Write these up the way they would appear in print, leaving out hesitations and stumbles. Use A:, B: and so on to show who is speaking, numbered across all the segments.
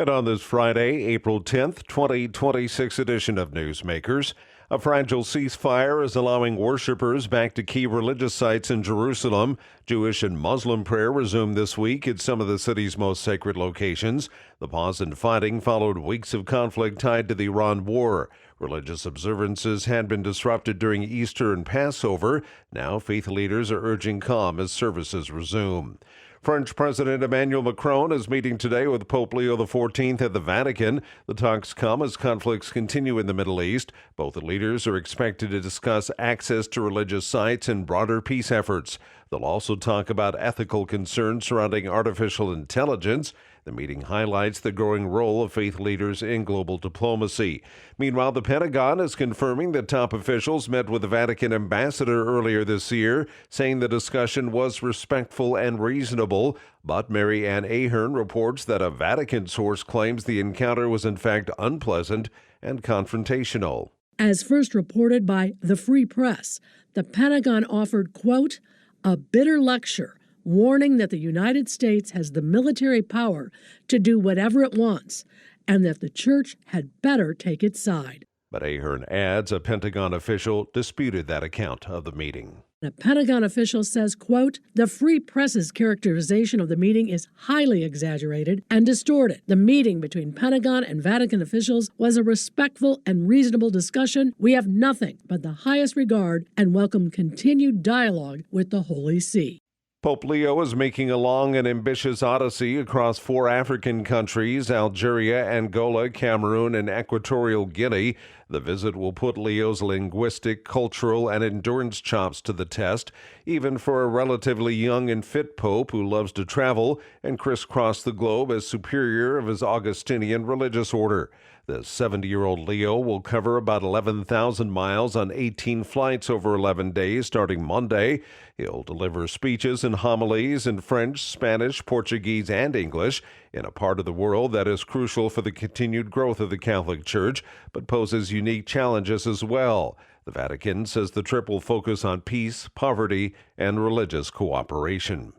A: And on this Friday, April 10th, 2026 edition of Newsmakers, a fragile ceasefire is allowing worshipers back to key religious sites in Jerusalem. Jewish and Muslim prayer resumed this week at some of the city's most sacred locations. The pause in fighting followed weeks of conflict tied to the Iran war. Religious observances had been disrupted during Easter and Passover. Now faith leaders are urging calm as services resume. French President Emmanuel Macron is meeting today with Pope Leo XIV at the Vatican. The talks come as conflicts continue in the Middle East. Both leaders are expected to discuss access to religious sites and broader peace efforts. They'll also talk about ethical concerns surrounding artificial intelligence. The meeting highlights the growing role of faith leaders in global diplomacy. Meanwhile, the Pentagon is confirming that top officials met with the Vatican ambassador earlier this year, saying the discussion was respectful and reasonable. But Mary Ann Ahern reports that a Vatican source claims the encounter was in fact unpleasant and confrontational.
B: As first reported by the Free Press, the Pentagon offered, quote, a bitter lecture warning that the United States has the military power to do whatever it wants and that the church had better take its side.
A: But Ahern adds a Pentagon official disputed that account of the meeting.
B: A Pentagon official says, quote, the Free Press's characterization of the meeting is highly exaggerated and distorted. The meeting between Pentagon and Vatican officials was a respectful and reasonable discussion. We have nothing but the highest regard and welcome continued dialogue with the Holy See.
A: Pope Leo is making a long and ambitious odyssey across 4 African countries, Algeria, Angola, Cameroon, and Equatorial Guinea. The visit will put Leo's linguistic, cultural, and endurance chops to the test, even for a relatively young and fit pope who loves to travel and crisscross the globe as superior of his Augustinian religious order. The 70-year-old Leo will cover about 11,000 miles on 18 flights over 11 days starting Monday. He'll deliver speeches and homilies in French, Spanish, Portuguese, and English in a part of the world that is crucial for the continued growth of the Catholic Church, but poses unique challenges as well. The Vatican says the trip will focus on peace, poverty, and religious cooperation.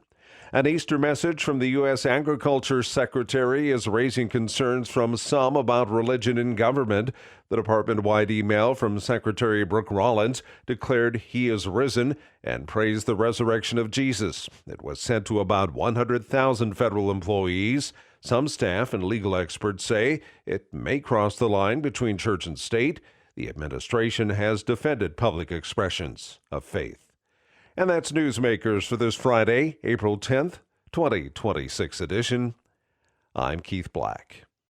A: An Easter message from the U.S. Agriculture Secretary is raising concerns from some about religion in government. The department-wide email from Secretary Brooke Rollins declared he is risen and praised the resurrection of Jesus. It was sent to about 100,000 federal employees. Some staff and legal experts say it may cross the line between church and state. The administration has defended public expressions of faith. And that's Newsmakers for this Friday, April 10th, 2026 edition. I'm Keith Black.